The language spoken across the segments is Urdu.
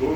2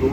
2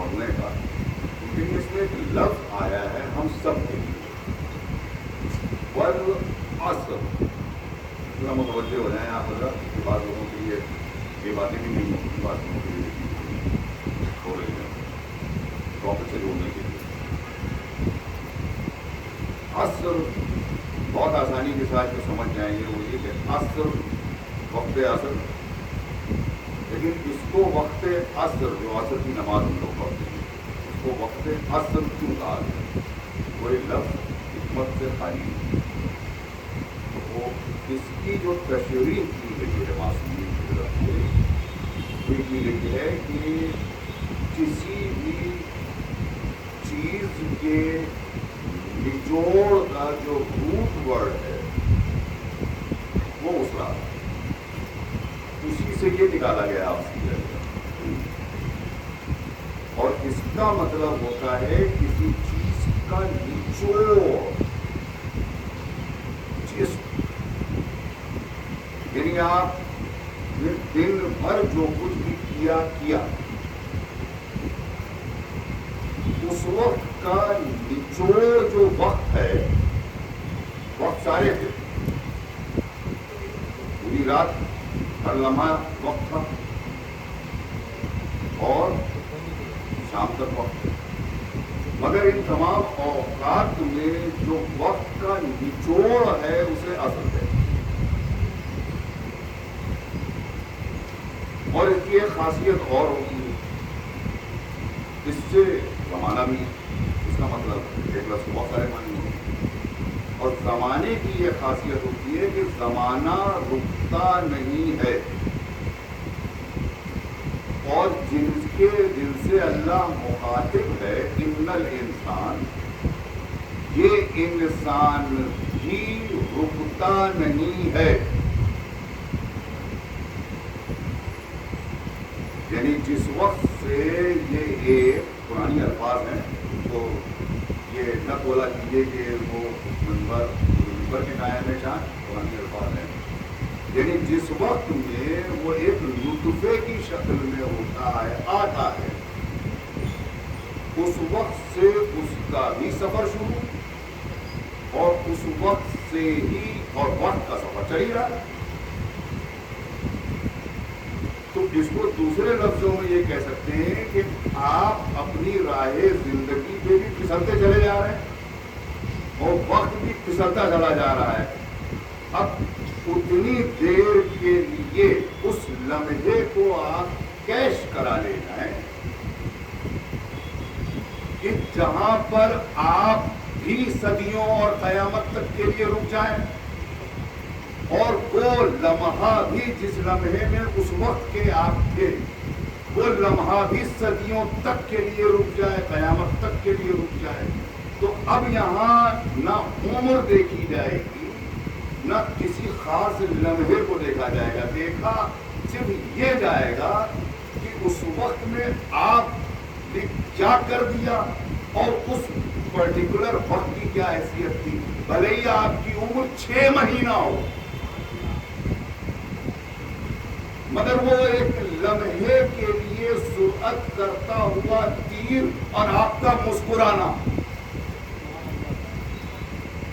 پڑھنے کا، لیکن اس میں ایک لفظ آیا ہے ہم سب کے لیے، والعصر. ذرا متوجہ ہو جائیں آپ حضرات، کہ بعض لوگوں کے لیے یہ باتیں بھی نہیں ہوتی، بعض لوگوں کے لیے ہو رہی ہیں ٹاپک سے جوڑنے کے لیے. عصر بہت آسانی کے ساتھ جو سمجھ جائیں گے وہ یہ کہ عصر وقت عصر، لیکن اس کو وقت عصر جو عصر کی نماز ہم لوگ پڑھتے ہیں اس کو وقت عصر کیوں کہا گیا؟ کوئی لفظ حکمت سے خالی نہیں. تو وہ اس کی جو تشریح کی گئی ہے معصومین کی طرف سے یہ کی گئی ہے کہ کسی بھی چیز کے نچوڑ کا جو روٹ ورڈ ہے وہ اس کا، اسی سے یہ نکالا گیا آپ سے. اور اس کا مطلب ہوتا ہے کسی چیز کا نچوڑ، جس یعنی آپ نے دن بھر جو کچھ بھی کیا اس وقت کا نچوڑ جو وقت ہے، وقت سارے تھے، پوری رات ہر لمحہ وقت تھا اور شام تک وقت ہے، مگر ان تمام اوقات میں جو وقت کا نچوڑ ہے اسے عصر ہے. اور اس کی ایک خاصیت اور ہوتی ہے، اس سے زمانہ بھی، اس کا مطلب ایک لفظ بہت سارے معنی ہوتے ہیں، اور زمانے کی یہ خاصیت ہوتی ہے کہ زمانہ رکتا نہیں ہے، اور جن سے اللہ مخاطب ہے ان الانسان، یہ انسان بھی رکتا نہیں ہے. یعنی جس وقت سے یہ پرانی الفاظ ہیں تو یہ نہ بولا کیجیے کہ وہ منبر کے قائم ہے جہاں پرانی الفاظ ہیں، یعنی جس وقت میں وہ ایک نطفے کی شکل میں ہوتا ہے آتا ہے، اس وقت سے اس کا بھی سفر شروع، اور اس وقت سے ہی اور وقت کا سفر چل ہی رہا ہے. تو اس کو دوسرے لفظوں میں یہ کہہ سکتے ہیں کہ آپ اپنی راہ زندگی پہ بھی پھسلتے چلے جا رہے ہیں اور وقت بھی پھسلتا چلا جا رہا ہے. اب اتنی دیر کے لیے اس لمحے کو آپ کیش کرا لے جائیں کہ جہاں پر آپ بھی صدیوں اور قیامت تک کے لیے رک جائیں، اور وہ لمحہ بھی جس لمحے میں اس وقت کے آپ تھے وہ لمحہ بھی صدیوں تک کے لیے رک جائے، قیامت تک کے لیے رک جائے. تو اب یہاں نہ عمر دیکھی جائے گی، نہ کسی خاص لمحے کو دیکھا جائے گا، دیکھا صرف یہ جائے گا کہ اس وقت میں آپ نے کیا کر دیا اور اس پرٹیکولر وقت کی کیا حیثیت تھی. بھلے ہی آپ کی عمر 6 مہینہ ہو، مگر وہ ایک لمحے کے لیے سرعت کرتا ہوا تیر اور آپ کا مسکرانا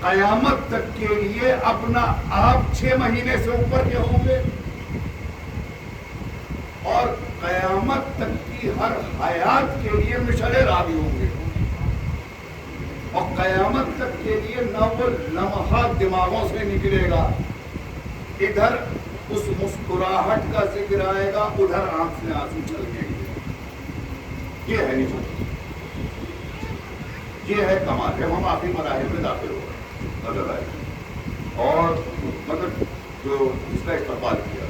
قیامت تک کے لیے اپنا آپ 6 مہینے سے اوپر کے ہوں گے، اور قیامت تک کی ہر حیات کے لیے مشعل راہی ہوں گے، اور قیامت تک کے لیے نہ وہ لمحہ دماغوں سے نکلے گا، ادھر اس مسکراہٹ کا ذکر آئے گا، ادھر آنکھ سے آنسو چھلکیں گے. یہ ہے نہیں، یہ ہے کمال ہے. ہم آخری مراحل میں داخل ہو گئے نظر آئے، اور مگر جو اس کا استقبال کیا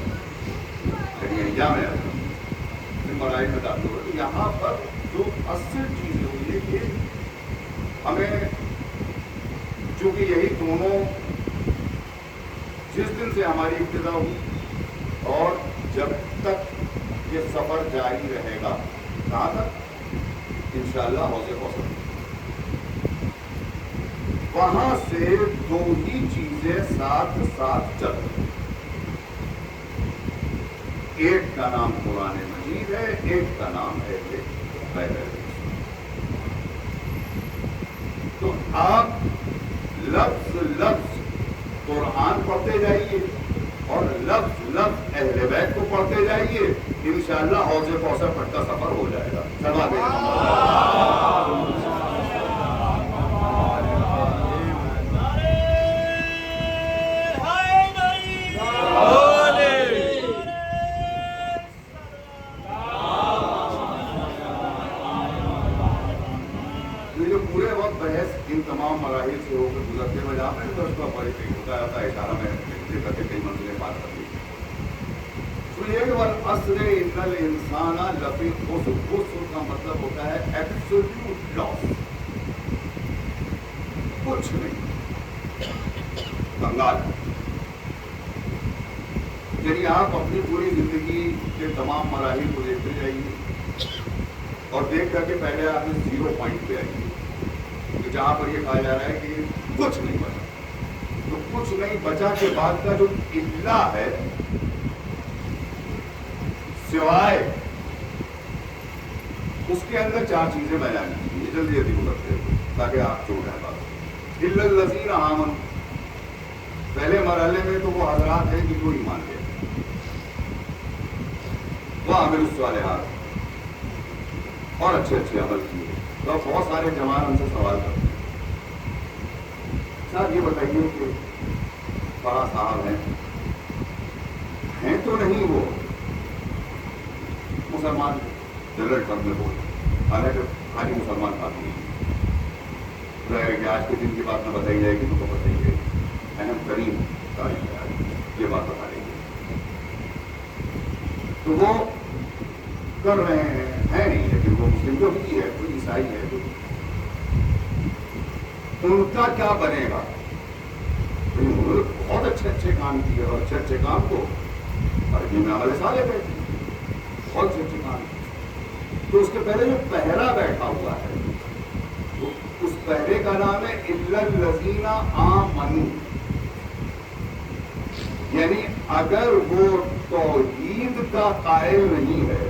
یعنی یا میں مراحل میں داخل ہو، یہاں پر جو اصل چیز ہوئی ہے کہ ہمیں چونکہ یہی دونوں جس دن سے ہماری ابتدا ہوئی اور جب تک یہ سفر جاری رہے گا، کہاں تک؟ انشاءاللہ حوض کوثر، وہاں سے دو ہی چیزیں ساتھ ساتھ چل رہی ہیں. ایک کا نام قرآن مجید ہے، ایک کا نام ہے بیت الحدیث. تو آپ لفظ لفظ قرآن پڑھتے جائیے اور لفظ لفظ اہل بیت کو پڑھتے جائیے، انشاءاللہ حوض کوثر تک کا سفر ہو جائے گا. سلام پورے وقت بحث ان تمام مراحل سے ہو کر گزرتے ہوئے جہاں پہ اس کا بڑی ہوتا رہتا ہے اشارہ میں ذکر کے کئی منزلیں پار کرتی ہیں. تو یہ والعصر ان الانسان لفی خسر، خسر کا مطلب ہوتا ہے ایبسولوٹ لاس، کچھ نہیں، کنگال. یعنی آپ اپنی پوری زندگی کے تمام مراحل کو دیکھتے جائیے اور دیکھ کر کے پہلے آپ نے 0 پوائنٹ پہ آئیے کہ جہاں پر یہ کہا جا رہا ہے کہ کچھ نہیں بچا. تو کچھ نہیں بچا کے بعد کا جو الا ہے، سوائے اس کے اندر 4 چیزیں بیان کی ہیں. جلدی جلدی گزرتے ہیں تاکہ آپ چھوڑ جائیں بات. الا الذین آمنوا، پہلے مرحلے میں تو وہ حضرات ہیں جن کو ایمان لے وعملوا الصالحات، اور اچھے اچھے عمل کیے. تو اب بہت سارے جوان ہم سے سوال کرتے ہیں، صاحب یہ بتائیے کہ بڑا صاحب ہیں تو نہیں وہ مسلمان، جنرل ٹرم میں بولے، حالانکہ خالی مسلمان بات نہیں ہے کہ آج کے دن کی بات نہ بتائی جائے گی تو بتائی جائے گی. اہم ترین تاریخ ہے آج، یہ بات بتا دیں گے. تو وہ کر رہے ہیں نہیں، لیکن وہ مسلم جو بھی ہے، کوئی عیسائی ہے، ان کا کیا بنے گا؟ انہوں نے بہت اچھے اچھے کام کیے اور اچھے اچھے کام کو عربی میں عمل صالح کہتے ہیں، بہت اچھے اچھے کام. تو اس کے پہلے جو پہرا بیٹھا ہوا ہے اس پہرے کا نام ہے الا الذین آمنوا. یعنی اگر وہ توحید کا قائل نہیں ہے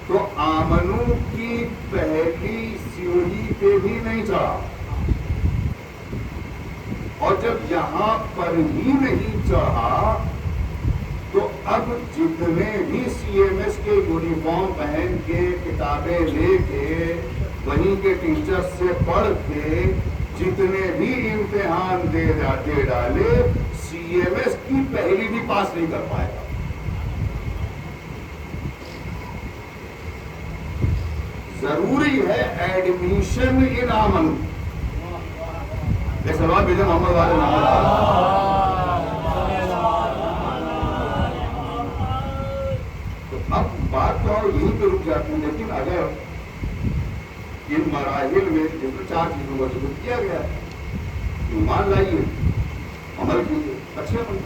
تو آمنو کی پہلی سیڑھی پہ بھی نہیں چڑھا، اور جب یہاں پر ہی نہیں چڑھا تو اب جتنے بھی CMS کے یونیفارم پہن کے کتابیں لے کے وہیں کے ٹیچر سے پڑھ کے جتنے بھی امتحان دے ڈالے، CMS کی پہلی بھی پاس نہیں کر پائے گا. ضروری ہے ایڈمیشن ان آمن. ایک سوال بھیجا محمد والے تو اب بات تو اور یہیں پہ رک جاتی ہے. لیکن اگر ان مراحل میں جس میں 4 چیزوں کا ذکر کیا گیا ہے، ایمان لائیے، عمل کیجیے، اچھے عمل،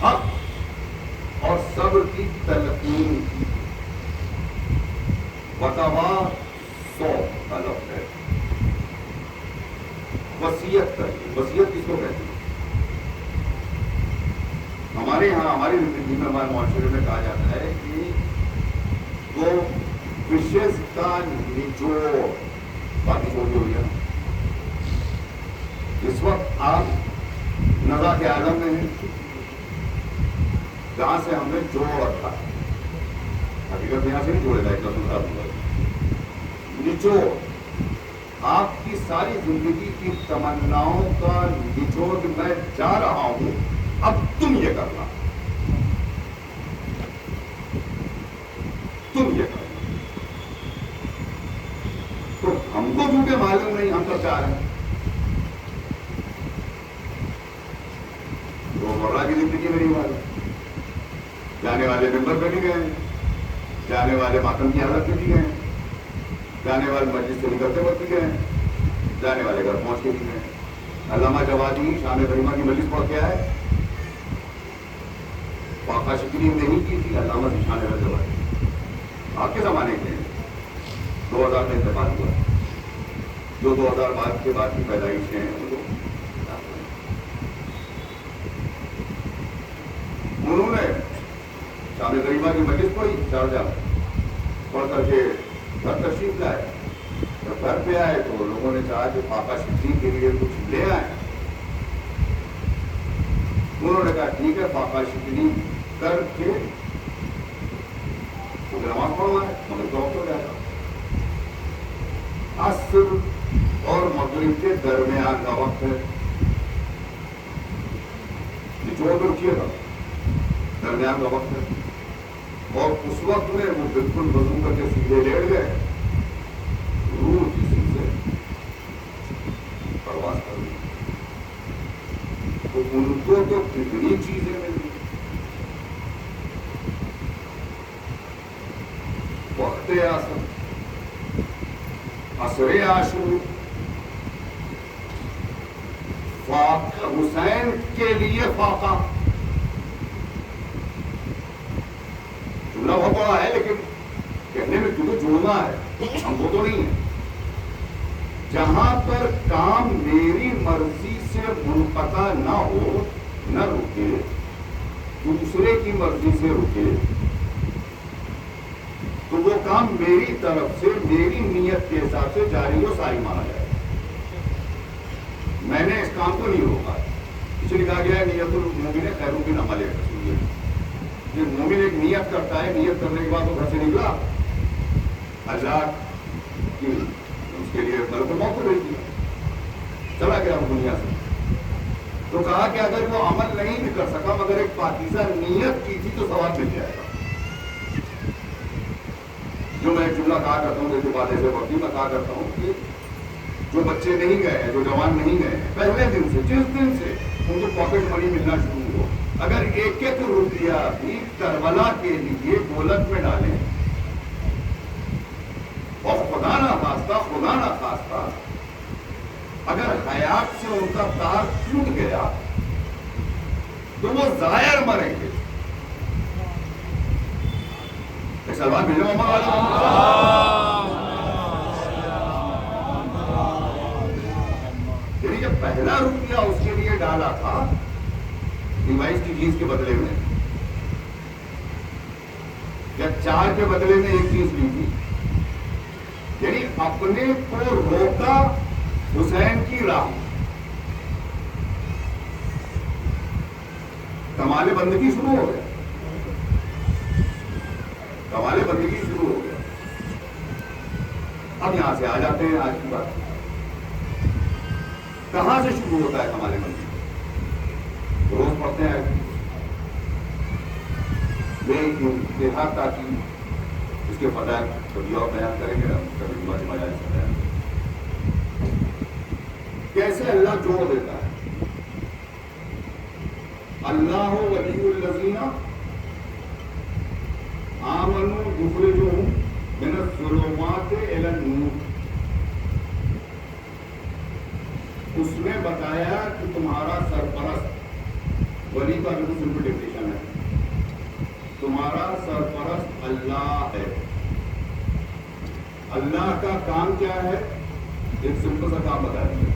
حق اور صبر کی تلقین کی، وتواصوا کا لفظ ہے، وصیت کریے. وصیت کس کو کہتے ہیں؟ ہمارے یہاں ہماری زندگی میں ہمارے معاشرے میں کہا جاتا ہے کہ وہ وشز کا نچوڑ، باقی چھوڑ ہو گیا. اس وقت آپ نزا کے عالم میں ہیں جہاں سے ہم نے جوڑ رکھا ہے. حقیقت یہاں سے نہیں جوڑے گا، ایک دوسرا نچوڑ. آپ کی ساری زندگی کی تمناؤں کا نچوڑ کہ میں جا رہا ہوں، اب تم یہ کرنا، تم یہ کرنا. تو ہم کو کیونکہ معلوم نہیں ہم سب چاہ رہے ہیں. روزمرہ کی زندگی میں نہیں معلوم، جانے والے ممبر پہ بھی گئے، جانے والے ماتم کی حالت میں بھی گئے، جانے والے مسجد سے نکلتے وقت بھی گئے، جانے والے گھر پہنچ کے بھی گئے. علامہ جوادی شام کریمہ کی مجلس پڑھ کے آئے، واقعہ شکری نہیں کی تھی علامہ شان جوادی، آپ کے زمانے کے ہیں. 2000 میں انتقال ہوا، جو 2000 بعد کے بعد کی پیدائش ہیں انہوں نے شام کریمہ کی مجلس پڑھی، 4 پڑھ کر کے گھر تشریف لائے. جب گھر پہ آئے تو لوگوں نے کہا کہ پاپا شکری کے لیے کچھ لے آئے. انہوں نے کہا ٹھیک ہے, پاپا شکری کر کے نماز پڑھوائے, مگر تو ہو جائے گا. عصر اور مغرب کے درمیان کا وقت ہے, نچوڑ کر رکھیے گا, درمیان کا وقت ہے. اور اس وقت میں وہ بالکل وضو کر کے سیدھے لیٹ گئے, روح جسم سے پرواز کر لی. تو ان کو تو کتنی چیزیں مل گئی. وقت عصر, عصر عاشور, حسین کے لیے فاقہ. جملہ بہت بڑا ہے لیکن کہنے میں کیونکہ جڑنا ہے, ہم وہ تو نہیں ہے. جہاں پر کام میری مرضی سے منقطع نہ ہو, نہ رکے, دوسرے کی مرضی سے رکے, تو وہ کام میری طرف سے میری نیت کے حساب سے جاری و ساری مانا جائے. میں نے اس کام کو نہیں روکا. اس لیے کہا گیا ہے نیت المومن خیر من عملہ. یہ مومن ایک نیت کرتا ہے, نیت کرنے کے بعد وہ گھر سے نکلا, اللہ کی اس کے لیے ملک الموت کو بھیج دیا, چلا گیا وہ دنیا سے. تو کہا کہ اگر وہ عمل نہیں بھی کر سکا مگر ایک پاکیزہ نیت کی تھی تو ثواب مل جائے گا. جو میں ایک جملہ کہا کرتا ہوں, جیسے بات ایسے وقتی میں کہا کرتا ہوں کہ جو بچے نہیں گئے ہیں, جو جوان نہیں گئے ہیں, پہلے دن سے, جس دن سے ان کو پاکٹ منی ملنا شروع ہو, اگر ایک ایک روپیہ بھی کربلا کے لیے دولت میں ڈالیں, اور خدا نہ خواستہ اگر حیات سے ان کا تار ٹوٹ گیا تو وہ ظاہر مریں گے. سلمان بھیجو یعنی جب پہلا روپیہ اس کے لیے ڈالا تھا ڈیوائس کی چیز کے بدلے میں, یا 4 کے بدلے میں ایک چیز لی تھی, یعنی اپنے کو روکا حسین کی راہ. کمال بندگی شروع ہو گیا, کمال بندگی شروع ہو گیا. اب یہاں سے آ جاتے ہیں آج کی بات. کہاں سے شروع ہوتا ہے کمال بندگی؟ روز پڑھتے ہیں بے انتہا تاکہ اس کے فضائل کبھی اور بیان کریں گے, ہم کبھی مجھے بیان. کیسے اللہ جوڑ دیتا ہے. اللہ ولی الذین آمنوا یخرجہم من الظلمات الی النور. اس نے بتایا کہ تمہارا سرپرست, ولی کا جو سمپل ڈیفینیشن ہے, تمہارا سرپرست اللہ ہے. اللہ کا کام کیا ہے؟ ایک سمپل سا کام بتا دیا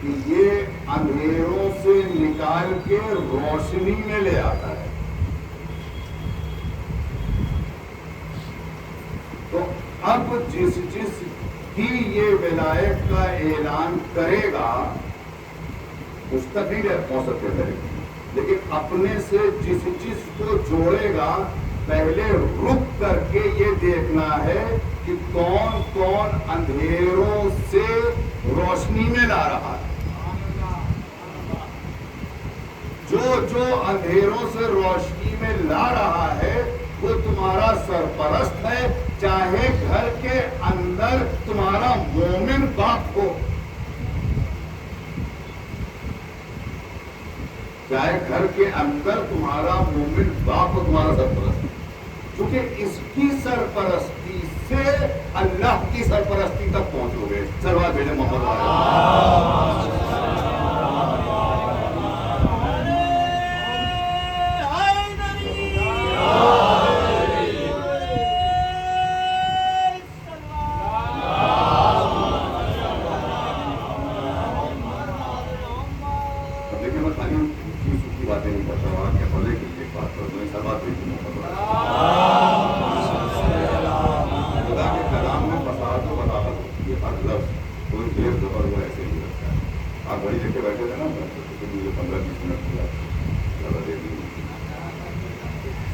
کہ یہ اندھیروں سے نکال کے روشنی میں لے آتا ہے. تو اب جس کی یہ ولایت کا اعلان کرے گا اس تک نہیں پہنچ سکتے تھے, لیکن اپنے سے جس کو جوڑے گا پہلے رک کر کے یہ دیکھنا ہے کہ کون کون اندھیروں سے روشنی میں لا رہا ہے. جو اندھیروں سے روشنی میں لا رہا ہے وہ تمہارا سرپرست ہے, چاہے گھر کے اندر تمہارا مومن باپ ہو, چاہے گھر کے اندر تمہارا مومن باپ ہو, تمہارا سرپرست. کیونکہ اس کی سرپرستی سے اللہ کی سرپرستی تک پہنچو گے. سلوات بھیجیں محمد باتیں نہیں کرتا ہوں, آپ کے بھلے کے لیے بات کروں. میں سلوات بھیجوں محمد خدا کے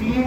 3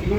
3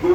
2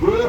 2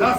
10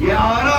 11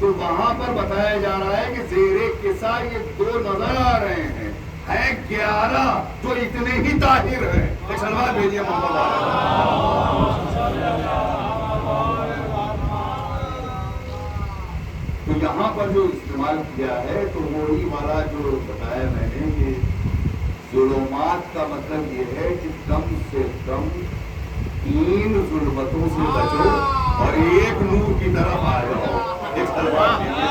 تو وہاں پر بتایا جا رہا ہے کہ زیر قصہ یہ 2 نظر آ رہے ہیں 11 جو اتنے ہی طاہر ہیں. ایک سلوات بھیجیے محمد تو یہاں پر جو استعمال کیا ہے تو وہی والا جو بتایا میں نے کہ ظلمات کا مطلب یہ ہے کہ کم سے کم 3 ظلمتوں سے بچو اور ایک نور کی طرف آ جاؤ. ایک سلوات بھیجیے.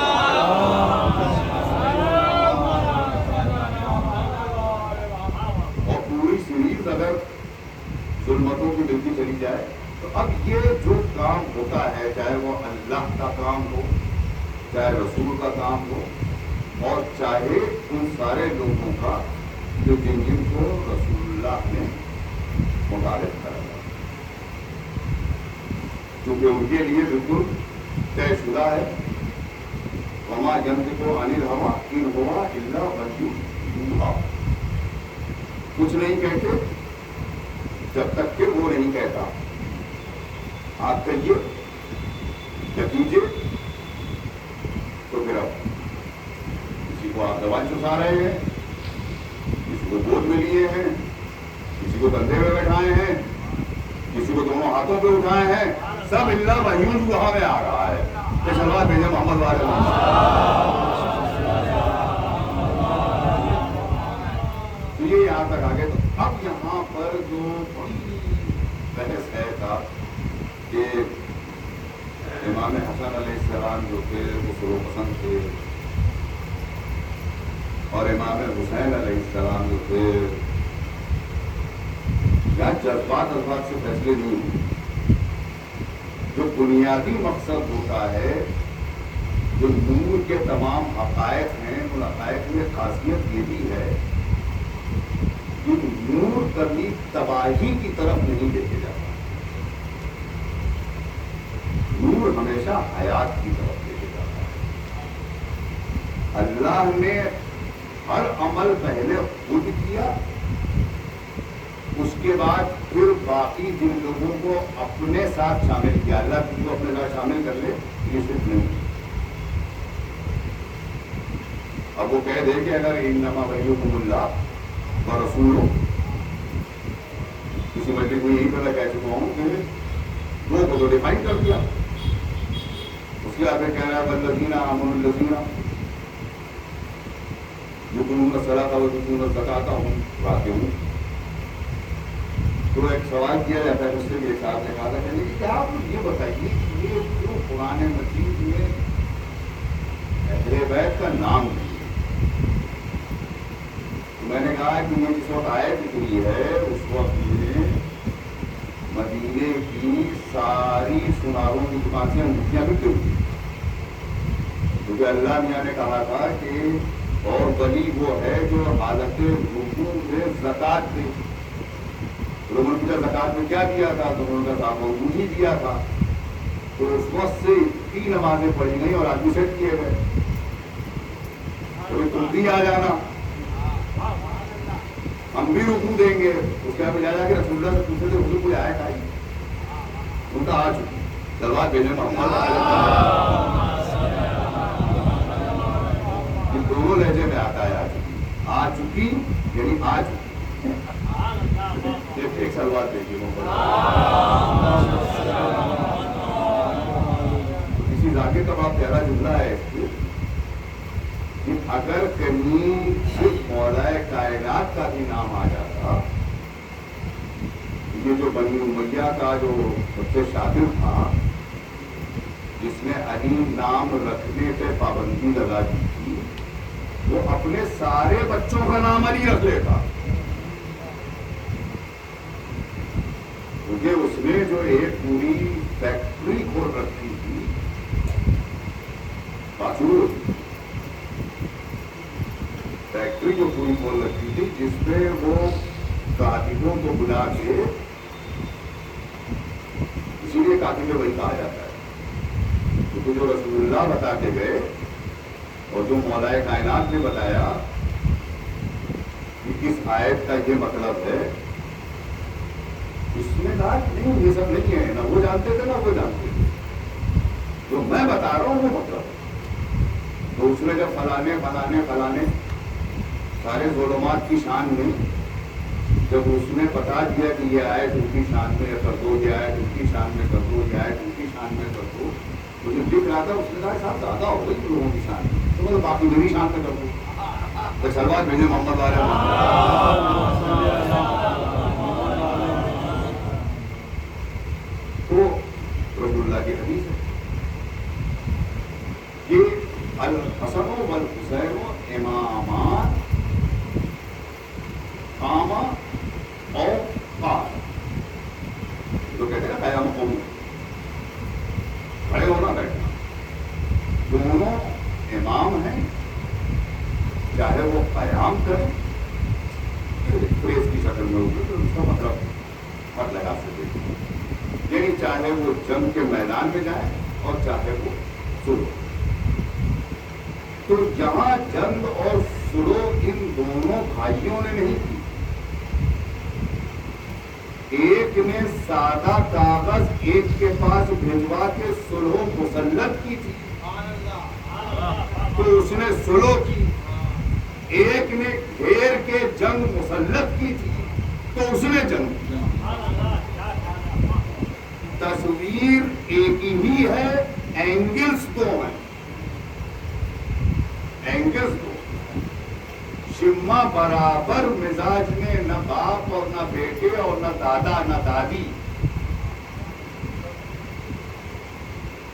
اگر ظلمتوں کی ملتی چلی جائے تو اب یہ جو کام ہوتا ہے چاہے وہ اللہ کا کام ہو چاہے رسول کا کام ہو اور چاہے ان سارے لوگوں کا جو جن کو رسول اللہ نے مخالف کرا کیونکہ ان کے لیے بالکل طے شدہ ہے. وما ينطق عن الهوى ان هو الا وحی یوحی. کچھ نہیں کہتے جب تک کہ وہ نہیں کہتا. آپ کہیے یا کیجیے تو پھر اب کسی کو آپ دوا چسا رہے ہیں, کسی کو گود میں لیے ہیں, کسی کو کندھے میں بیٹھائے ہیں, کسی کو دونوں ہاتھوں پہ اٹھائے ہیں. سب اللہ وحی یوحی میں آ رہا ہے. تو سلوات بھیجیں محمد والے تو یہ یہاں تک آگے. تو اب یہاں پر جو بڑی بحث ہے تھا کہ امام حسن علیہ السلام جو تھے وہ سلو پسند تھے اور امام حسین علیہ السلام جو تھے یا جذبات سے فیصلے نہیں ہوئے. جو بنیادی مقصد ہوتا ہے جو نور کے تمام حقائق ہیں ان حقائق میں خاصیت یہ بھی ہے کہ نور کبھی تباہی کی طرف نہیں لے کے جاتا. نور ہمیشہ حیات کی طرف لے کے جاتا ہے. اللہ نے ہر عمل پہلے خود کیا, اس کے بعد پھر باقی جن لوگوں کو اپنے ساتھ شامل کیا. اللہ کسی کو اپنے ساتھ شامل کر لے یہ صرف نہیں. اب وہ کہہ دے کہ اگر انما ولیکم اللہ و رسولہ, کسی مجلس میں یہی پہلے کہہ چکا ہوں کہ دو کو تو ڈیفائن کر دیا. اس کے آگے کہہ رہا ہے والذین آمنوا الذین یقیمون الصلاۃ ویؤتون الزکاۃ وهم راکعون. تو ایک سوال کیا جاتا ہے, اس سے بھی ایک صاحب نے کہا تھا کہ آپ یہ بتائیے کہ یہ جو قرآن مجید میں اہل بیت کا نام نہیں ہے, تو میں نے کہا کہ یہ جس وقت آیت نکلی ہے اس وقت میں مدینے کی ساری سناروں کی دکان سے انگوٹھیاں بھی گر گئی, کیونکہ اللہ میاں نے کہا تھا کہ اور ولی وہ ہے جو حالت رکوع میں زکوٰۃ دے. لوگوں نے پوچھا زکوٰۃ میں کیا دیا تھا, تو انہوں نے کہا انگوٹھی دیا تھا. تو اس وقت سے 3 نمازیں پڑھی گئی اور آدمی سیٹ کیے گئے. تو تم بھی آ جانا, ہم بھی رکوع دیں گے. اس کے بعد جا کے رسول اللہ سے پوچھے تھے حضور کوئی آیت آئی, ان کا آ چکی. سلوات بھیجیں محمد دونوں لہجے میں آتا ہے آ چکی یعنی آ چکی. ایک سلوات دیکھیے کسی ذاکر کا بہت پیارا جملہ ہے کہ اگر کہیں صرف مولا کائنات کا بھی نام آ جاتا, یہ جو بنی امیہ کا جو سب سے شاطر تھا جس نے علی نام رکھنے پہ پابندی لگا دی تھی, وہ اپنے سارے بچوں کا نام علی رکھ لیتا, کیونکہ اس نے جو ایک پوری فیکٹری کھول رکھی تھی باسور, فیکٹری جو پوری کھول رکھی تھی جس میں وہ کاتبوں کو بلا کے, اسی لیے کاتب وہی کہا جاتا ہے کیونکہ جو رسول اللہ بتا کے گئے اور جو مولا کائنات نے بتایا کہ اس آیت کا یہ مطلب ہے, اس نے کہا نہیں یہ سب نہیں ہے, نہ وہ جانتے تھے نہ وہ جانتے تھے, جو میں بتا رہا ہوں وہ مطلب ہے. تو اس نے جب فلانے فلانے فلانے سارے ظلمات کی شان میں جب اس نے بتا دیا کہ یہ آیت ان کی شان میں کر دو، یہ آیت ان کی شان میں کر دو، یہ آیت ان کی شان میں کر دو، مجھے لکھ رہا تھا اس نے کہا صاحب زیادہ ہو گئی لوگوں کی شان میں، تو مطلب باقی میری شان میں کر دو، تو سلوات بھیجے محمد والے تو رسول اللہ کی حدیث ہے کہ الحسن والحسین امامان قام اور قال، جو کہتے ہیں نا قیام قوم، کھڑے ہونا بیٹھنا، دونوں امام ہیں، چاہے وہ قیام کریں فریز کی شکل میں ہوگی تو اس کا مطلب مت لگا سکتے، یعنی چاہے وہ جنگ کے میدان میں جائیں اور چاہے وہ سلو، تو جہاں جنگ اور سلو ان دونوں بھائیوں نے نہیں کی، ایک نے سادہ کاغذ ایک کے پاس بھیجوا کے سلو مسلط کی تھی تو اس نے سلو کی، ایک نے گھیر کے جنگ مسلط کی تھی تو اس نے جنگ کی، تصویر ایک ہی ہے، اینگلز دو ہیں، اینگلز دو، شمع برابر مزاج میں، نہ باپ اور نہ بیٹے اور نہ دادا نہ دادی۔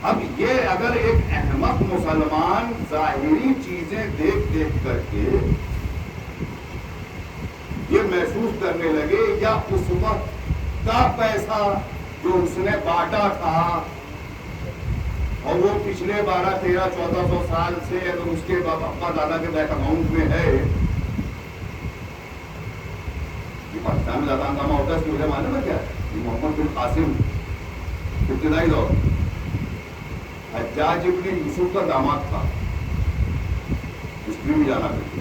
اب یہ اگر ایک احمق مسلمان ظاہری چیزیں دیکھ دیکھ کر کے یہ محسوس کرنے لگے، یا اس وقت کا پیسہ جو اس نے بانٹا تھا اور وہ پچھلے 12, 13, 1400 سال سے اگر اس کے ابا دادا کے بینک اکاؤنٹ میں ہے، پاکستان میں زیادہ ہنگامہ ہوتا ہے، اس کی وجہ معلوم ہے کیا ہے؟ محمد بن قاسم ابتدائی دور حجاج ابن یوسف کا داماد تھا، ہسٹری بھی جانا کرتی،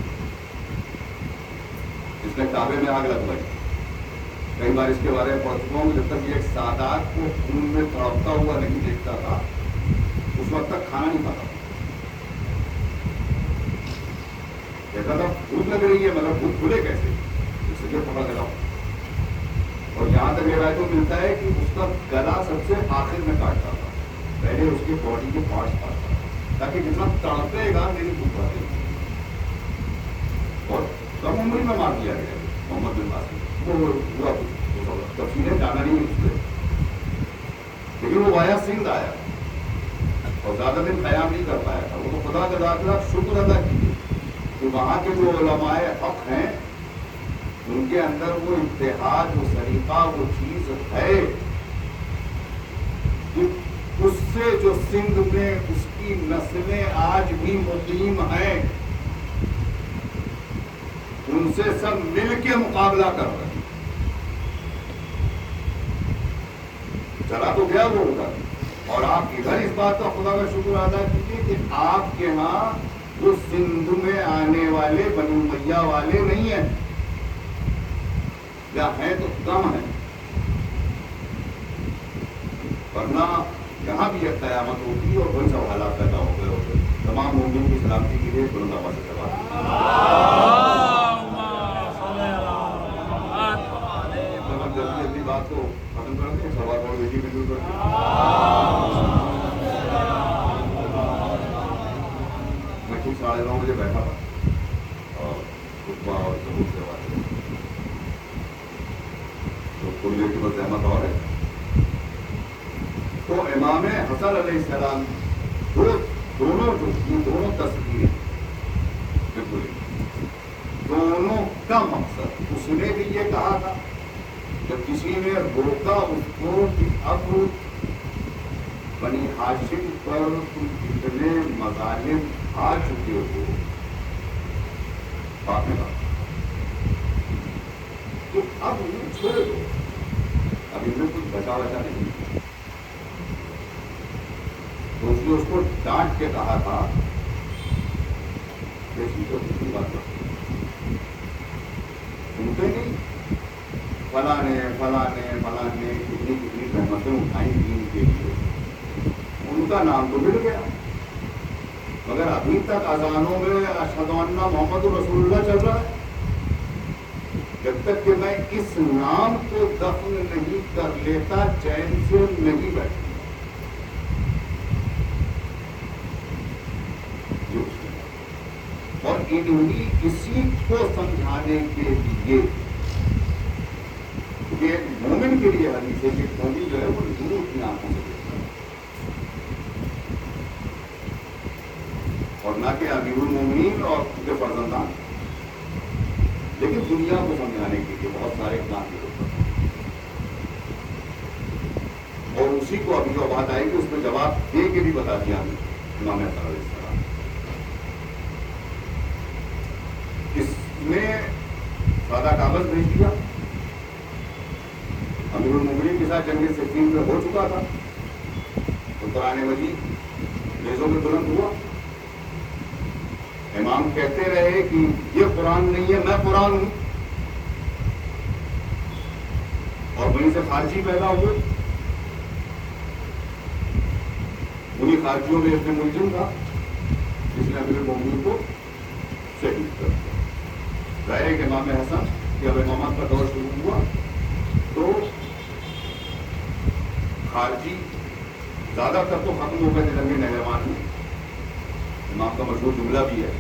اس نے کعبے میں آگ لگوائی، کئی بار اس کے بارے میں پڑھ چکا ہوں، جب تک یہ ایک سادات کو خون میں تڑپتا ہوا نہیں دیکھتا تھا اس وقت تک کھانا نہیں کھاتا، کہتا تھا بھوک لگ رہی ہے، مگر بھوک کھلے کیسے، اسے پکڑ کے لاؤ، اور یہاں تک روایت کو ملتا ہے کہ اس کا گلا سب سے آخر میں کاٹتا تھا، پہلے اس کی باڈی کے پارٹس کاٹتا تاکہ جتنا تڑپے گا میری بھوک بڑھے، اور کم عمری میں مار دیا گیا محمد بن قاسم، وہ ہوا تفصیلیں جانا نہیں اس سے، لیکن وہ وایا سندھ آیا اور زیادہ دن قیام نہیں کر پایا تھا، وہ تو خدا کا داخلہ شکر ادا کیجیے کہ وہاں کے جو علماء حق ہیں ان کے اندر وہ اتحاد، وہ سلیقہ، وہ چیز ہے، اس سے جو سندھ میں اس کی نسلیں آج بھی مقیم ہیں، ان سے سب مل کے مقابلہ کر رہے ہیں، چلا تو گیا وہ ادھر، اور آپ ادھر اس بات کا خدا کا شکر ادا کیجیے کہ آپ کے ہاں وہ سندھ میں آنے والے بنی امیہ والے نہیں ہیں، یا ہیں تو کم ہیں، ورنہ یہاں بھی ایک قیامت ہوتی اور وہی سب حالات پیدا ہو گئے ہوتے۔ تمام مومنین کی سلامتی کے لیے بلند آواز سے جواب جلدی جلدی بات کو ختم کر دیں، سوال اور ویڈیو بھی دور کر دیں۔ میں ٹھیک 9:30 بجے بیٹھا تھا اور خطبہ اور ضرور سے بات تو کھلنے کی بس احمد اور ہے، تو امام حسن علیہ السلام دونوں تصویریں بالکل دونوں کا مقصد، اس نے بھی یہ کہا تھا جب کسی نے روکا اس کو کہ اب بنی ہاشم پر تم کتنے مظالم آ چکے ہو، بات میں کہا تو اب انہیں چھوڑ دو، اب ان میں کچھ بچا نہیں، تو اس نے اس کو ڈانٹ کے کہا تھا کتنی بات سنتے نہیں، فلاں نے کتنی رحمتیں اٹھائیں دین کے لیے، ان کا نام تو مل گیا، مگر ابھی تک اذانوں میں اشہد ان محمد رسول اللہ چل رہا ہے. جب تک کہ میں اس نام کو دفن نہیں کر لیتا چین سے نہیں بیٹھتا. اور انہی اسی کو سمجھانے کے لیے کہ مومن کے لیے حدیث ہے کہ مومن جو ہے وہ نور کی آنکھوں سے دیکھتا ہے اور نہ کہ امیر المومنین اور ان کے فرزندان. لیکن دنیا کو سمجھانے کے لیے بہت سارے اقدام کی ضرورت ہے اور اسی کو ابھی جو بات آئے گی اس میں جواب دے کے بھی بتا دیا ہمیں امام حسن علیہ السلام. اس نے سادہ کاغذ بھیج دیا. امیر المومنین کے ساتھ جنگ صفین میں ہو چکا تھا تو قرآن مجید نیزوں میں بلند ہوا. امام کہتے رہے کہ یہ قرآن نہیں ہے میں قرآن ہوں. اور وہیں سے خارجی پیدا ہوئے. انہیں خارجیوں میں ابن ملجم تھا جس نے امیر المومنین کو شہید کر دیا. ظاہر ہے کہ امام حسن کہ اب امامت کا دور شروع ہوا تو خارجی زیادہ تر تو ختم ہو گئے تھے جنگ نہروان میں. امام کا مشہور جملہ بھی ہے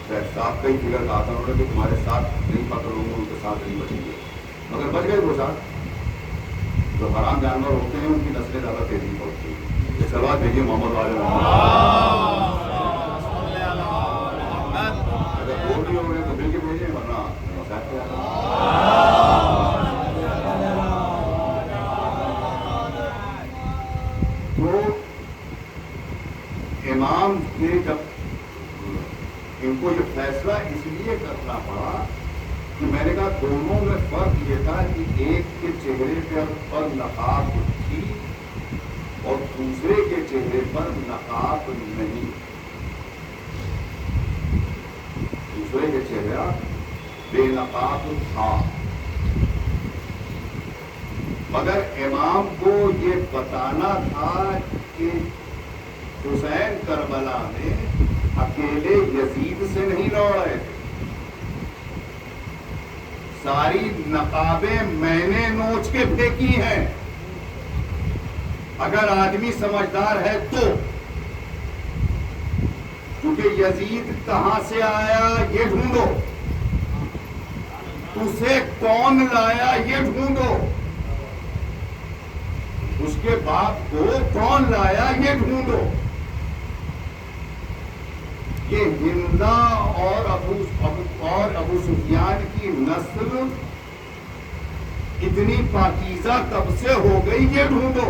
شاید صاحب کا ہی فکر کہا تھا انہوں نے کہ تمہارے ساتھ نہیں پکڑ ہوں گے ان کے ساتھ نہیں بچیں گے. مگر بچ گئے وہ ساتھ. جو حرام جانور ہوتے ہیں ان کی نسلیں زیادہ تیزی پڑتی ہیں. یہ سوال بھیجیے محمد والے اگر وہ بھی ہو گئے تو بھیجے بھیجیں ورنہ تو امام کے جب ان کو یہ فیصلہ اس لیے کرنا پڑا کہ میں نے کہا دونوں میں فرق یہ تھا کہ ایک کے چہرے پر نقاب تھی اور دوسرے کے چہرے پر نقاب نہیں. دوسرے کے چہرہ بے نقاب تھا. مگر امام کو یہ بتانا تھا کہ حسین کربلا میں اکیلے یزید سے نہیں لڑ رہے تھے. ساری نقابیں میں نے نوچ کے پھینکی ہیں. اگر آدمی سمجھدار ہے تو کیونکہ یزید کہاں سے آیا یہ ڈھونڈو, اسے کون لایا یہ ڈھونڈو, اس کے باپ کو کون لایا یہ ڈھونڈو. یہ ہندا اور ابو سفیان کی نسل اتنی پاکیزہ کب سے ہو گئی یہ ڈھونڈو.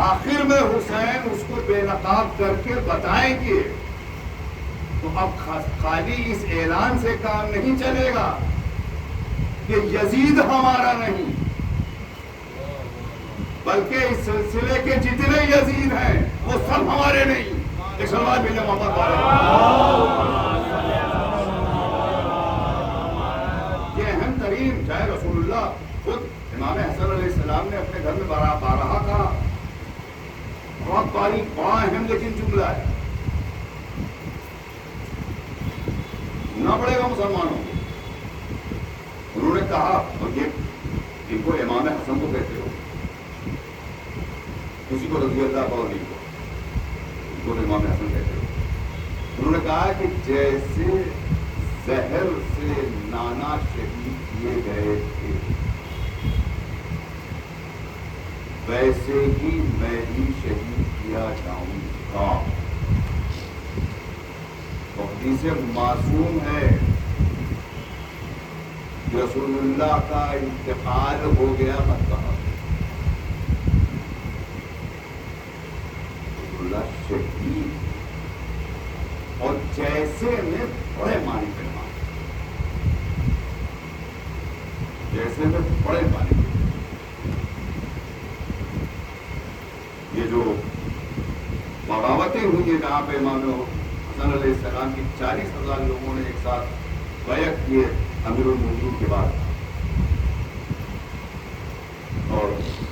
آخر میں حسین اس کو بے نقاب کر کے بتائیں گے. تو اب خالی اس اعلان سے کام نہیں چلے گا کہ یزید ہمارا نہیں, بلکہ اس سلسلے کے جتنے یزید ہیں وہ سب ہمارے نہیں. ایک سوال بھی محمد والے یہ اہم ترین چاہے رسول اللہ خود امام حسن علیہ السلام نے اپنے گھر میں بارہا کہا. بہت باریک بڑا اہم لیکن جملہ ہے, نہ پڑے گا مسلمانوں کو. انہوں نے کہا اور یہ ان کو امام حسن کو کہتے ہو, کسی کو رضی اللہ اور نہیں کو امام حسن کہتے ہو. انہوں نے کہا کہ جیسے زہر سے نانا شہید کیے گئے تھے ویسے ہی میں بھی شہید کیا جاؤں گا. حدیث معصوم ہے رسول اللہ کا انتقال ہو گیا مت کہا. رسول اللہ شہید اور جیسے میں بڑے معنی پہ جیسے میں بڑے معنی پہ یہ جو بغاوتیں ہوئی ہیں جہاں پہ امام حسن علیہ السلام کی 40,000 لوگوں نے ایک ساتھ بیعت کیے امیر المومنین کے بعد اور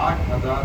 8,000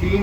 3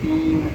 3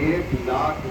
1,00,000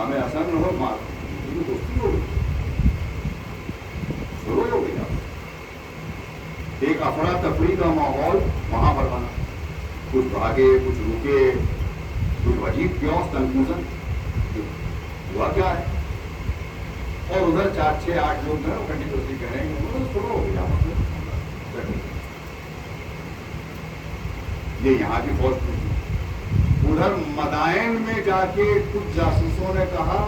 امام حسن اور دوستی ہو گئی، شروع ہو گیا، ایک افراتفری کا ماحول وہاں پر بنا، کچھ بھاگے کچھ رکے، کچھ عجیب کیوس کنفیوژن ہوا کیا ہے، اور ادھر 4 6 8 لوگ ہیں وہ کنٹینیوسلی کہہ رہے ہیں شروع ہو گیا یہ یہاں کی فوج تھی۔ ادھر مدائن میں جا کے کچھ جاسوسوں نے کہا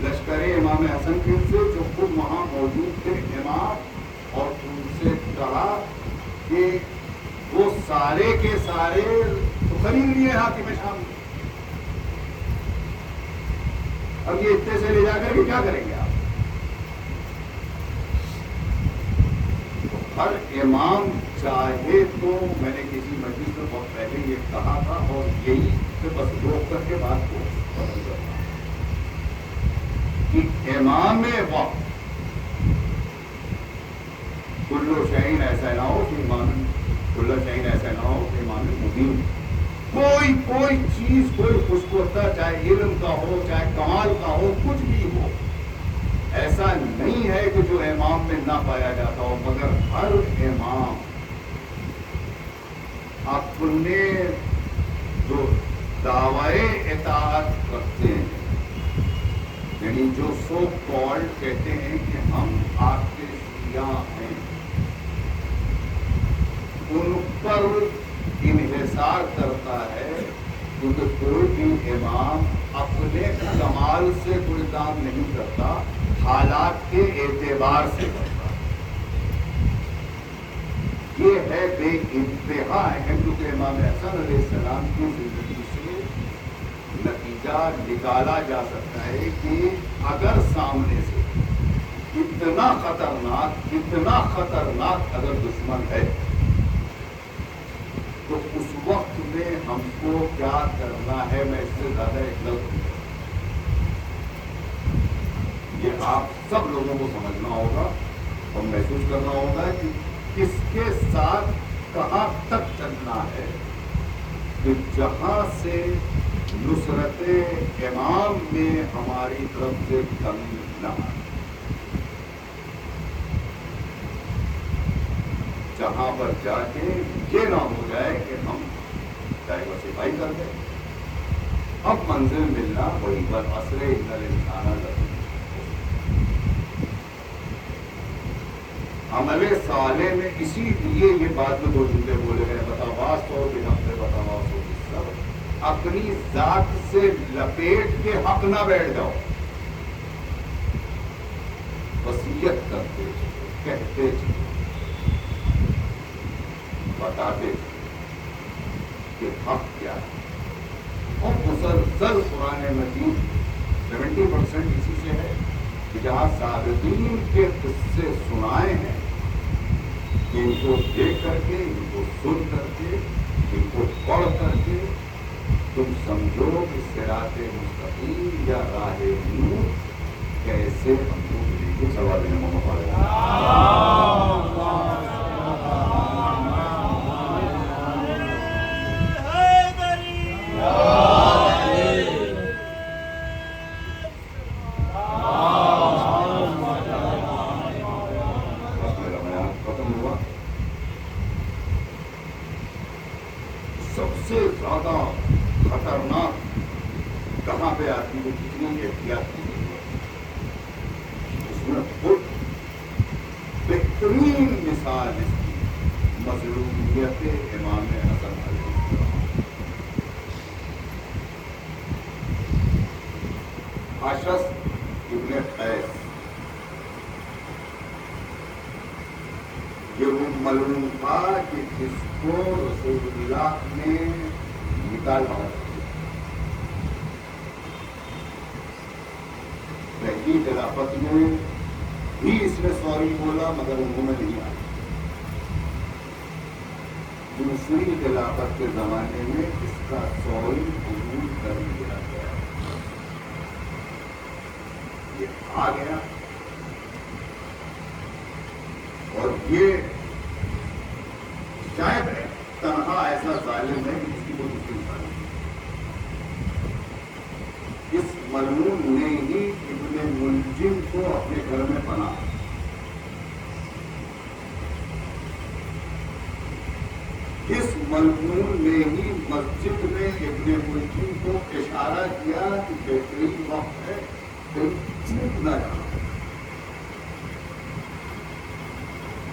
لشکر امام حسن کے سے جو خود وہاں موجود تھے امام، اور ان سے کہا کہ وہ سارے کے سارے تو خرید لیے حاکم شام، اب یہ اتنے سے لے جا کر کے کیا کریں گے آپ؟ ہر امام چاہے تو، میں نے کسی مجلس میں بہت پہلے یہ کہا تھا اور یہی سے بس روک کر کے بات کو ختم کرنا کہ امام وقت کلو شہین ایسا نہ ہو کہ امام، کلو شہین ایسا نہ ہو کہ امام مبین، کوئی چیز کوئی خوشبوتا چاہے علم کا ہو چاہے کمال کا ہو کچھ بھی ہو، ایسا نہیں ہے کہ جو امام میں نہ پایا جاتا ہو، مگر ہر امام اپنے جو دعوی اطاعت کرتے ہیں، یعنی جو سو کالڈ کہتے ہیں کہ ہم آپ کے شیعہ ہیں، ان پر انحصار کرتا ہے، کیونکہ کوئی بھی امام اپنے کمال سے کوئی کام نہیں کرتا، حالات کے اعتبار سے کرتا ہے۔ یہ ہے بے انتہا اہم، کیونکہ امام حسن علیہ السلام کی زندگی سے نتیجہ نکالا جا سکتا ہے کہ اگر سامنے سے اتنا خطرناک اگر دشمن ہے تو اس وقت میں ہم کو کیا کرنا ہے، میں اس سے زیادہ ایک لفظ نہیں، یہ آپ سب لوگوں کو سمجھنا ہوگا اور محسوس کرنا ہوگا کہ کس کے ساتھ کہاں تک چلنا ہے کہ جہاں سے نصرت امام میں ہماری طرف سے کمی نہ آئے، جہاں پر جا کے یہ نہ ہو جائے کہ ہم ڈائیورسفائی کر دیں، اب منزل ملنا وہی بالعصر ان الانسان لفی عمل صالح میں، اسی لیے یہ بات میں 2 جملے بولے گئے، بتاواس اور بے بتاواس ہو سب اپنی ذات سے لپیٹ کے حق نہ بیٹھ جاؤ، وصیت کرتے کہتے بتاتے کہ حق کیا ہے، اور مسلسل قرآن مجید 70% اسی سے ہے کہ جہاں صادقین کے قصے سنائے ہیں، ان کو دیکھ کر کے، ان کو سن کر کے، ان کو پڑھ کر کے تم سمجھو کہ صراط مستقیم یا راہ نور کیسے ہم کو ملے گی۔ سوال ہے محمد سب سے زیادہ خطرناک کہاں پہ آتی ہے، کتنی احتیاط کی ضرورت ہے، اس میں خود بہترین مثال اس کی مظلومیت امام حسن علیہ السلام۔ اشعث ابن قیس یہ وہ معلوم تھا کہ جس کو رسول اللہ نے نکالا، پہلی خلافت میں بھی اس نے سوری بولا مگر انہوں میں نہیں آئی، دوسری خلافت کے زمانے میں اس کا سوری قبول کر لیا گیا، یہ آ گیا، اور یہ شاید تنہا ایسا ظالم ہے کہ کسی کو دوسری ظالم، اس ملعون نے ہی ابن ملجم کو اپنے گھر میں پناہ. اس ملعون نے ہی مسجد میں ابن ملجم کو اشارہ کیا کہ بہترین وقت ہے پھر چوک نہ جانا.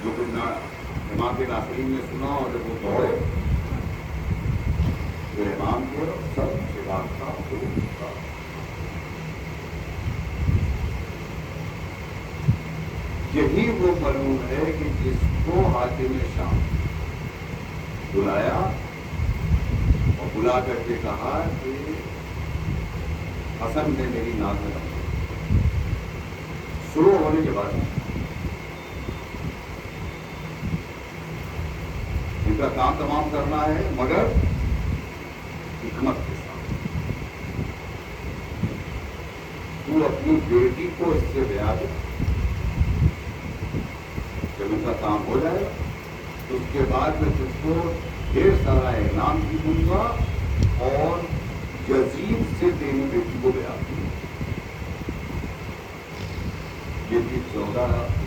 جو کچھ امام کے ناصرین نے سنا اور جب وہ دوڑے جو امام کے سب شباب تھا یہی وہ ملعون ہے کہ جس کو حاکم شام بلایا اور بلا کر کے کہا کہ حسن نے میری ناک میں شروع ہونے کے بعد ان کا کام تمام کرنا ہے مگر حکمت کے ساتھ. تو اپنی بیٹی کو اس سے بیاہ دے. جب ان کا کام ہو جائے تو اس کے بعد میں تجھ کو ڈھیر سارا انعام بھی دوں گا اور یزید سے تیری بیٹی کو بیاہ دوں گا. یہ تھی 14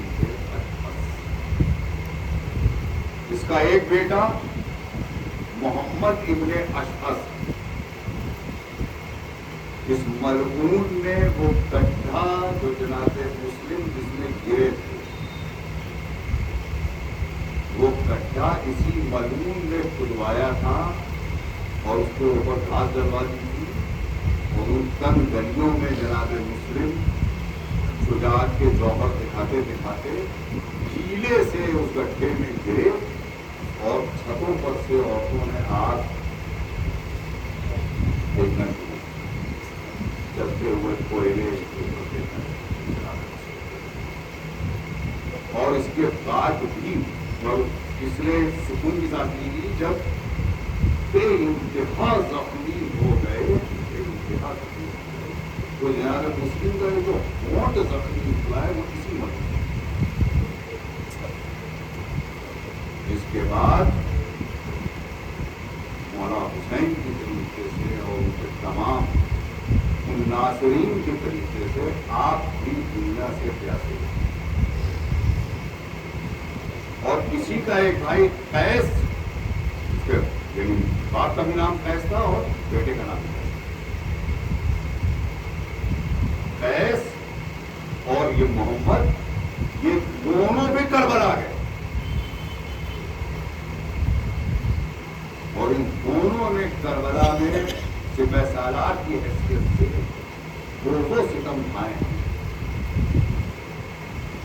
اس کا ایک بیٹا محمد ابن اشعث. اس ملعون نے وہ گڈھا جو جناب مسلم جس میں گرے تھے وہ گڈھا اسی ملعون نے کھدوایا تھا اور اس کے اوپر گھاس ڈلوا دی تھی. اور ان تنگ گلیوں میں جناب مسلم شجاعت کے جوہر دکھاتے دکھاتے کیلے سے اس گڈھے میں گرے اور چھتوں پر سے عورتوں نے آگ دیکھنا شروع چلتے ہوئے کوئلے اور اس کے بعد بھی اس نے سکون کی ساتھ لی جب بے انتہا زخمی ہو گئے. تو جناب مسلم کا جو ہونٹ زخمی ہوا ہے وہ کسی مت. اس کے بعد مولا حسین کے طریقے سے اور ان کے تمام ان ناصرین کے طریقے سے آپ بھی دنیا سے پیاسے. اور کسی کا ایک بھائی قیس لیکن باپ کا بھی نام قیس تھا اور بیٹے کا نام قیس اور یہ محمد یہ دونوں بھی کربلا گئے. اور ان دونوں نے کربلا میں سپہ سالار کی حیثیت سے روزو ستم کھائے ہیں.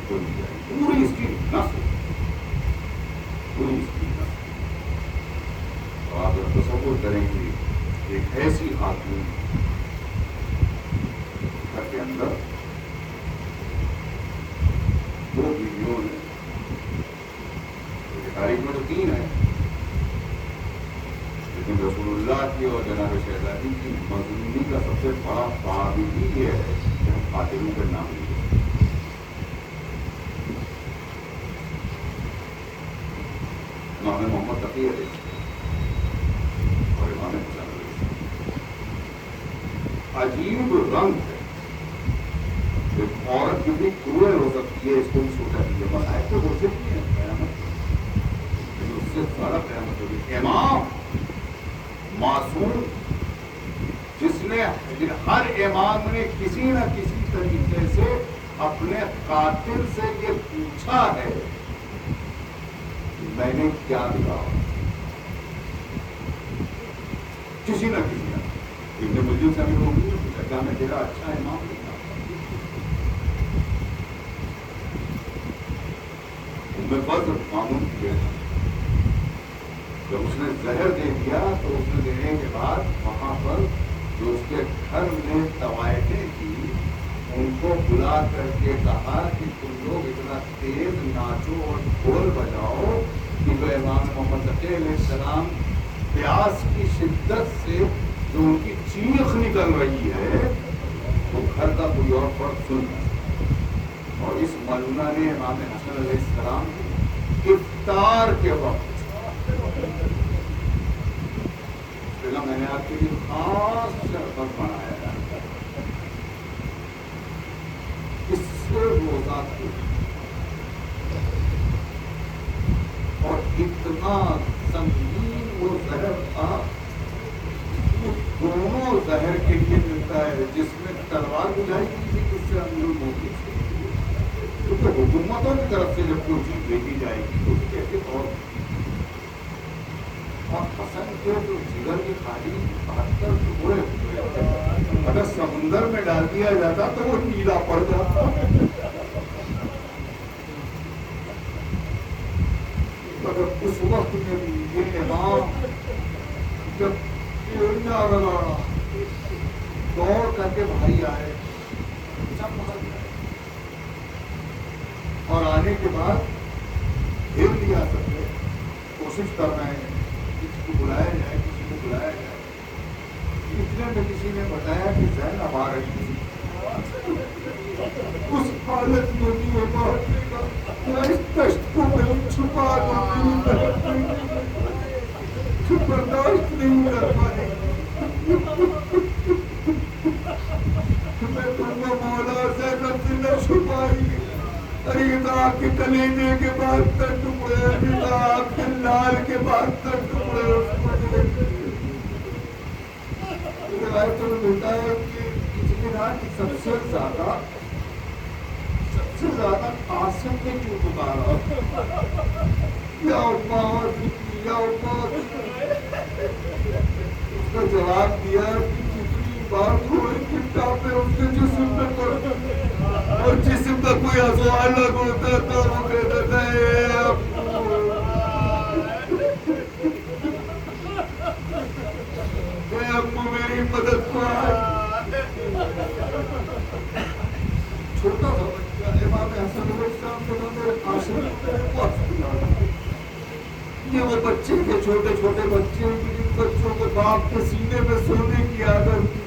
پوری اس کی نسل تو آپ تصور کریں کہ ایک ایسی خاتون گھر کے اندر دو بیویوں نے تاریخ میں تو 3 ہے لیکن رسول اللہ کی اور جناب شہزادی کی مظلومی کا سب سے بڑا خواب ہی یہ ہے کہ ہم قاتلوں کے نام لیں. امام محمد تقی علیہ اور امام حسین علیہ عجیب رنگ ہے. ایک عورت کتنی کروئل ہو سکتی ہے اس کو بھی سوچا دیجیے. مذاہب تو ہو سکتی ہے قیامت لیکن اس سے زیادہ قیامت ہوگی. امام معصوم جس نے ہر امام نے کسی نہ کسی طریقے سے اپنے قاتل سے یہ پوچھا ہے میں نے کیا بگاڑا. کسی نہ کسی نے ابن ملجم سے ہمیں لوگ نہیں پوچھا کیا میں تیرا اچھا امام نہیں تھا. میں بس معمول کیا جب اس نے زہر دے دیا تو اس نے دینے کے بعد وہاں پر جو اس کے گھر میں طوائفیں تھی ان کو بلا کر کے کہا کہ تم لوگ اتنا تیز ناچو اور ڈھول بجاؤ کہ جو امام محمد تقی علیہ السلام پیاس کی شدت سے جو ان کی چیخ نکل رہی ہے وہ گھر کا کوئی اور فرد سن رہا ہے. اور اس ملونہ نے امام حسن علیہ السلام افطار کے وقت میں نے آپ کے لیے خاص شربت بنایا ہے کے لیے ملتا ہے، جس میں تلوار بجھائی گئی تھی اس سے امیر المومنین سے، کیونکہ حکومتوں کی طرف سے جب کوئی چیز بھیجی جائے گی تو کیسے طور اور حسن کے جو جگر کے خالی 72 ٹکڑے ہوئے، اگر سمندر میں ڈال دیا جاتا تو وہ نیلا پڑ جاتا. مگر اس وقت میں بھی یہ امام جب ایڑیاں لگاڑا دوڑ کر کے بھائی آئے، سب باہر گئے اور آنے کے بعد گھیر لیا سب نے، کوشش کر رہے ہیں کسی کو بلایا جائے، کسی کو بلایا جائے. اتنے میں کسی نے بتایا کہ زینب آ رہی تھی. اس حالت میں بھی وہ بہت میں اس دشت کو میں چھپا دوں برداشت نہیں کر پائی. میں تمہیں مولا زینب سے نہ چھپائی. ارے آپ کے کلیجے کے بعد تک ٹکڑے، آپ کے لال کے بعد تک ٹکڑے. روایتوں میں ملتا ہے کہ کسی نے کہا کہ سب سے زیادہ قاسم نے کیوں پکارا، یا عباد یا عباد. اس کا جواب دیا کہ کتنی بار تھوڑی چٹا پہ اس کے جسم میں پڑتا اور جسم کا کوئی ازوار لگ ہوتا تو وہ کہتا تھا اے ابو، اے ابو میری مدد کر. چھوٹا سا بچہ امام حسن علیہ السلام کے میرے قاسم، یہ وہ بچے کے چھوٹے چھوٹے بچے جن بچوں کو باپ کے سینے میں سونے کی عادت تھی.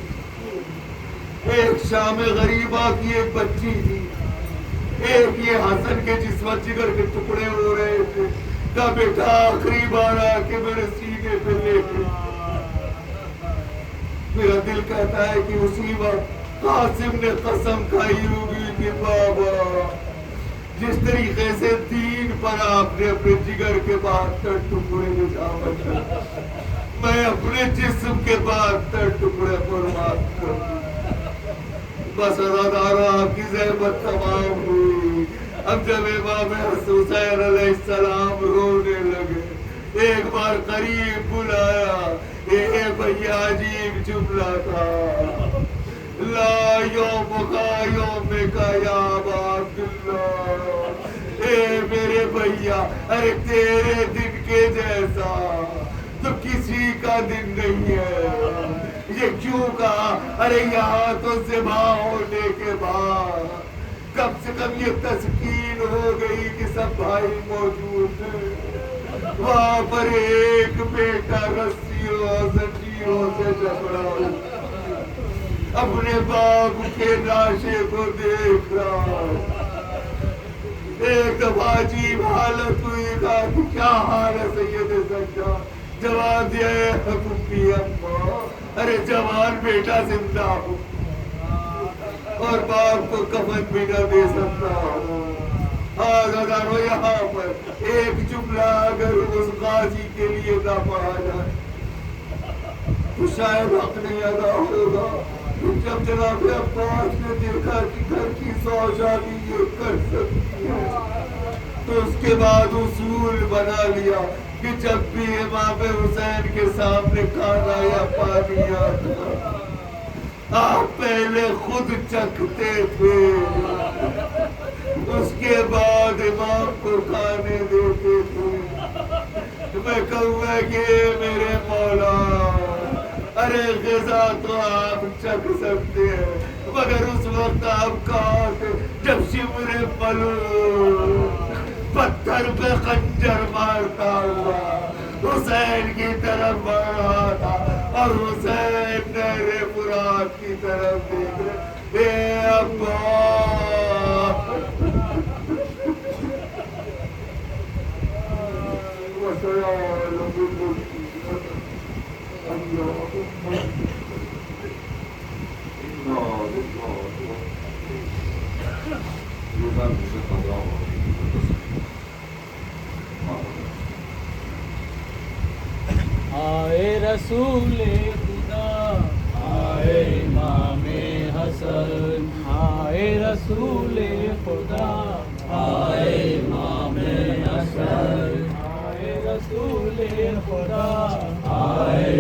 ایک شام غریبہ کی ایک بچی تھی، ایک یہ حسن کے جس وقت جگر کے ٹکڑے ہو رہے تھے. کہا بیٹا آخری بار آ کے میرے سینے پہ لے کے. میرا دل کہتا ہے کہ اسی وقت قاسم نے قسم کھائی ہوگی کہ بابا جس طریقے سے دین پر آپ نے اپنے جگر کے بعد ٹکڑے بجھا بچا، میں اپنے جسم کے بعد ٹکڑے قربان کر دوں. بس ادارہ آپ کی زحمت تمام ہوئی. اب جب امام حسین علیہ السلام رونے لگے، ایک بار قریب بلایا. اے بھیا عجیب جملہ تھا، لا یومکا یومکا یا ابا عبداللہ. اے میرے بھیا، ارے تیرے دن کے جیسا تو کسی کا دن نہیں ہے. یہ کیوں کہا؟ ارے یہاں تو ذبح ہونے کے بعد کم سے کم یہ تسکین ہو گئی کہ سب بھائی موجود ہیں. وہاں پر ایک بیٹا رسیوں زنجیروں سے جکڑا ہو اپنے باپ کے لاشے کو دیکھ رہا. ایک دفعہ عجیب حالت ہوئی. کہا کہ کیا حال ہے سید سجاد؟ جواب دیا ہے حکومی اماں، ارے جوان بیٹا زندہ ہو اور باپ کو کفن بھی نہ دے سکتا ہوں. آزادارو یہاں پر ایک جملہ اگر اس غازی کے لیے نہ پڑھا جائے تو شاید حق نہیں ادا ہوگا. جب جناب عباس نے دیکھا کہ گھر کی شادی یہ کر سکتی ہے تو اس کے بعد اصول بنا لیا کہ جب بھی امام حسین کے سامنے کھانا یا پانی آتا آپ پہلے خود چکھتے تھے، اس کے بعد امام کو کھانے دیتے تھے. میں کہوں گا کہ میرے مولا، ارے غذا تو آپ چکھ سکتے ہیں مگر اس وقت آپ کہاں تھے جب شمر پلو پتھر پہ خنجر مارتا ہوا حسین کی طرف بڑھ رہا تھا اور حسین نہر فرات کی طرف دیکھ رہے. اے ابا آئے رسول خدا، آئے حسن، ہائے رسول خدا، ہائے امام حسن، ہائے رسول خدا، ہائے